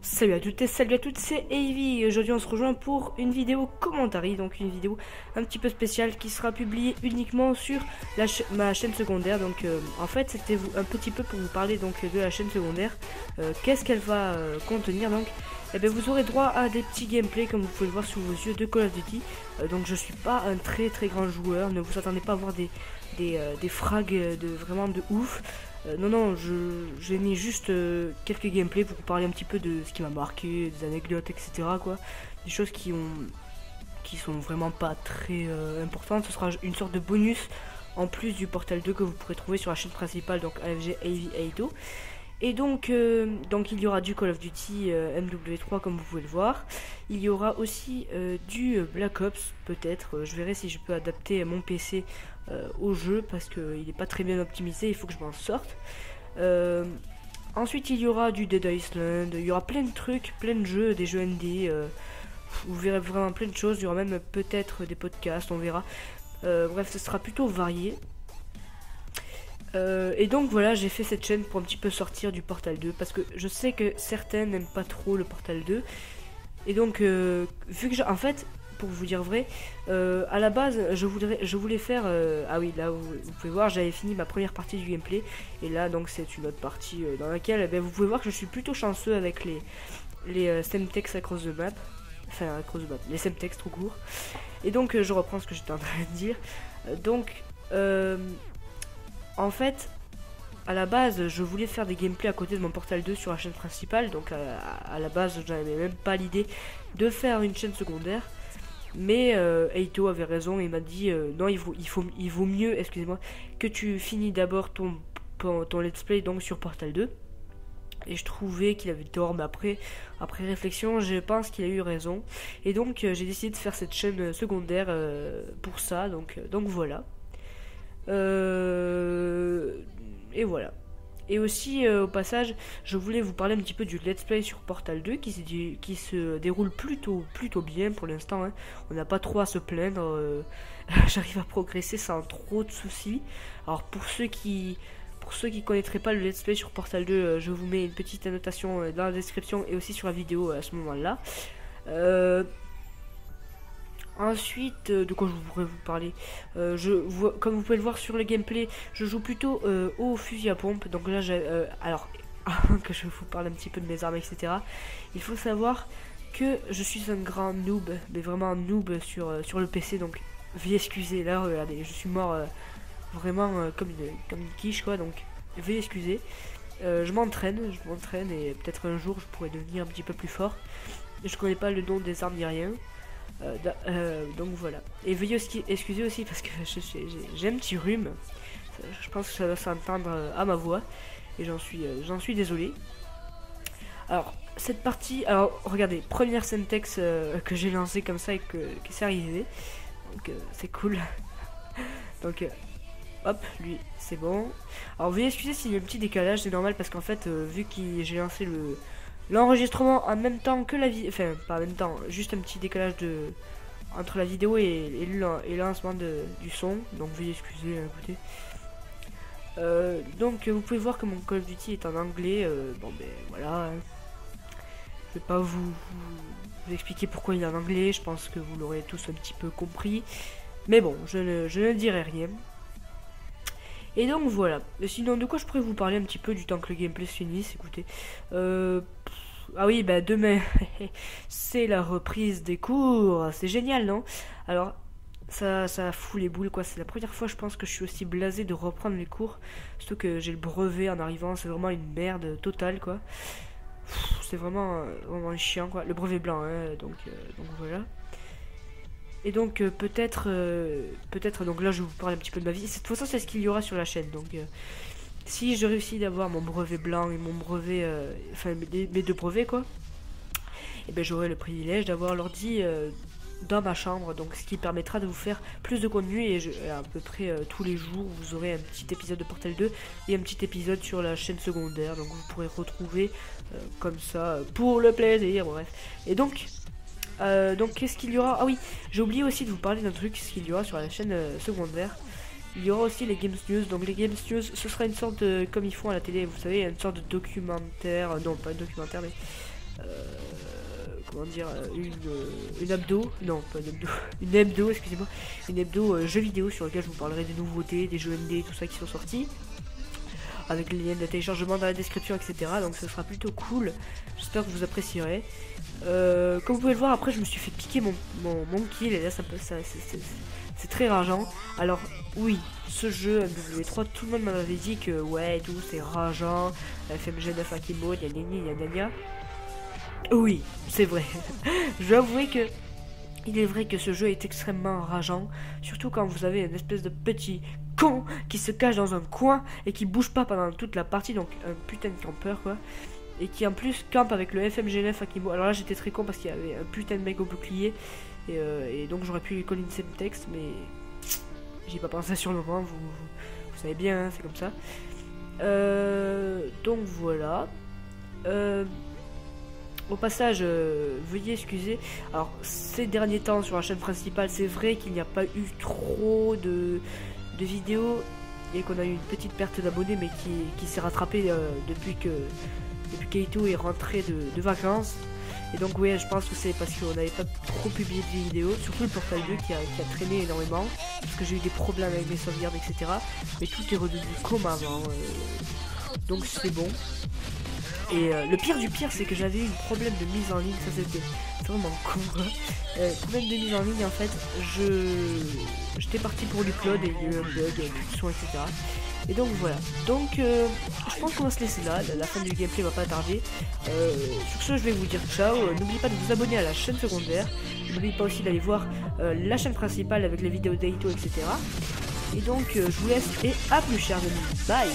Salut à toutes et salut à toutes, c'est Avy. Aujourd'hui on se rejoint pour une vidéo commentary, donc une vidéo un petit peu spéciale qui sera publiée uniquement sur ma chaîne secondaire. Donc en fait c'était un petit peu pour vous parler donc de la chaîne secondaire. Qu'est-ce qu'elle va contenir donc. Eh bien, vous aurez droit à des petits gameplays comme vous pouvez le voir sous vos yeux de Call of Duty. Donc je suis pas un très grand joueur, ne vous attendez pas à voir des frags vraiment de ouf. Non, j'ai mis juste quelques gameplays pour vous parler un petit peu de ce qui m'a marqué, des anecdotes, etc. quoi. Des choses qui sont vraiment pas très importantes. Ce sera une sorte de bonus en plus du Portal 2 que vous pourrez trouver sur la chaîne principale, donc AFG Avy Aito. Et donc il y aura du Call of Duty MW3 comme vous pouvez le voir. Il y aura aussi du Black Ops peut-être. Je verrai si je peux adapter mon PC au jeu parce qu'il n'est pas très bien optimisé, il faut que je m'en sorte. Ensuite il y aura du Dead Island, il y aura plein de trucs, plein de jeux, des jeux ND. Vous verrez vraiment plein de choses, il y aura même peut-être des podcasts, on verra. Bref, ce sera plutôt varié. Et donc voilà, j'ai fait cette chaîne pour un petit peu sortir du Portal 2 parce que je sais que certains n'aiment pas trop le Portal 2. Et donc vu que en fait, pour vous dire vrai, à la base je voulais faire ah oui, là vous pouvez voir, j'avais fini ma première partie du gameplay. Et là donc c'est une autre partie dans laquelle vous pouvez voir que je suis plutôt chanceux avec les semtex across the map. Enfin across the map, les semtex tout court. Et donc je reprends ce que j'étais en train de dire. En fait, à la base, je voulais faire des gameplays à côté de mon Portal 2 sur la chaîne principale. Donc à la base, j'avais même pas l'idée de faire une chaîne secondaire. Mais Aito avait raison, il m'a dit non, il vaut mieux, excusez-moi, que tu finis d'abord ton let's play donc sur Portal 2. Et je trouvais qu'il avait tort, mais après réflexion, je pense qu'il a eu raison. Et donc j'ai décidé de faire cette chaîne secondaire pour ça, donc voilà. Et voilà. Et aussi au passage, je voulais vous parler un petit peu du let's play sur Portal 2 qui se déroule plutôt bien pour l'instant. Hein. On n'a pas trop à se plaindre. J'arrive à progresser sans trop de soucis. Alors pour ceux qui connaîtraient pas le let's play sur Portal 2, je vous mets une petite annotation dans la description et aussi sur la vidéo à ce moment-là. Ensuite, de quoi je pourrais vous parler, comme vous pouvez le voir sur le gameplay, je joue plutôt au fusil à pompe. Donc là, alors, avant que je vous parle un petit peu de mes armes, etc., il faut savoir que je suis un grand noob, mais vraiment un noob sur le PC. Donc, veuillez excuser, là, regardez, je suis mort vraiment comme une quiche, quoi. Donc, veuillez excuser. Je m'entraîne et peut-être un jour je pourrais devenir un petit peu plus fort. Je connais pas le nom des armes ni rien. Donc voilà. Et veuillez excuser aussi parce que j'ai un petit rhume. Je pense que ça va s'entendre à ma voix. Et j'en suis désolé. Alors, cette partie... Alors, regardez, première syntaxe que j'ai lancée comme ça et qui s'est arrivée. Donc, c'est cool. Donc, hop, lui, c'est bon. Alors, veuillez excuser s'il y a un petit décalage, c'est normal parce qu'en fait, vu que j'ai lancé l'enregistrement en même temps que la vidéo, enfin pas en même temps, juste un petit décalage entre la vidéo et le lancement du son, donc veuillez excuser, écoutez. Donc vous pouvez voir que mon Call of Duty est en anglais, bon ben voilà, hein. Je vais pas vous expliquer pourquoi il est en anglais, je pense que vous l'aurez tous un petit peu compris, mais bon, je ne dirai rien. Et donc voilà. Sinon, de quoi je pourrais vous parler un petit peu du temps que le gameplay se finisse. Écoutez, ah oui, bah demain, c'est la reprise des cours. C'est génial, non? Alors, ça fout les boules, quoi. C'est la première fois, je pense, que je suis aussi blasé de reprendre les cours. Surtout que j'ai le brevet en arrivant. C'est vraiment une merde totale, quoi. C'est vraiment chiant, quoi. Le brevet blanc, hein, donc voilà. Et donc peut-être donc là je vais vous parler un petit peu de ma vie. Cette fois c'est ce qu'il y aura sur la chaîne. Donc si je réussis d'avoir mon brevet blanc et mon brevet, enfin mes deux brevets quoi, et ben j'aurai le privilège d'avoir l'ordi dans ma chambre. Donc ce qui permettra de vous faire plus de contenu et à peu près tous les jours vous aurez un petit épisode de Portal 2 et un petit épisode sur la chaîne secondaire. Donc vous pourrez retrouver comme ça pour le plaisir. Bref. Et donc qu'est-ce qu'il y aura? Ah oui, j'ai oublié aussi de vous parler d'un truc, ce qu'il y aura sur la chaîne secondaire. Il y aura aussi les Games News. Donc les Games News, ce sera une sorte de, comme ils font à la télé, vous savez, une sorte de documentaire, non pas un documentaire, mais comment dire, une hebdo, non pas une hebdo, une hebdo, excusez-moi, une hebdo jeux vidéo sur lequel je vous parlerai des nouveautés, des jeux ND, tout ça qui sont sortis, avec les liens de téléchargement dans la description, etc. Donc ce sera plutôt cool, j'espère que vous apprécierez. Comme vous pouvez le voir, après je me suis fait piquer mon kill, et là c'est très rageant. Alors oui, ce jeu MW3, tout le monde m'avait dit que ouais, tout c'est rageant, FMG9 Akimo, gna. Oui, c'est vrai. Je vais avouer que il est vrai que ce jeu est extrêmement rageant, surtout quand vous avez une espèce de petit con qui se cache dans un coin et qui bouge pas pendant toute la partie, donc un putain de campeur quoi, et qui en plus campe avec le FMG9 Akimo. Alors là j'étais très con parce qu'il y avait un putain de mec au bouclier, et donc j'aurais pu lui coller une scène texte, mais j'ai pas pensé sur le moment, vous savez bien, hein, c'est comme ça. Donc voilà. Au passage, veuillez excuser. Alors, ces derniers temps sur la chaîne principale, c'est vrai qu'il n'y a pas eu trop de vidéos et qu'on a eu une petite perte d'abonnés, mais qui s'est rattrapée depuis Kaito est rentré de vacances. Et donc, oui, je pense que c'est parce qu'on n'avait pas trop publié de vidéos, surtout le Portal 2 qui a traîné énormément, parce que j'ai eu des problèmes avec mes sauvegardes, etc. Mais tout est redevenu comme avant, donc c'est bon. Et le pire du pire, c'est que j'avais eu un problème de mise en ligne, ça c'était vraiment con. Problème de mise en ligne, en fait, j'étais parti pour l'upload et il y a eu un bug, plus de son, etc. Et donc voilà, donc je pense qu'on va se laisser là, la fin du gameplay va pas tarder. Sur ce, je vais vous dire ciao, n'oubliez pas de vous abonner à la chaîne secondaire, n'oubliez pas aussi d'aller voir la chaîne principale avec les vidéos d'Aito, etc. Et donc je vous laisse et à plus chers amis, bye.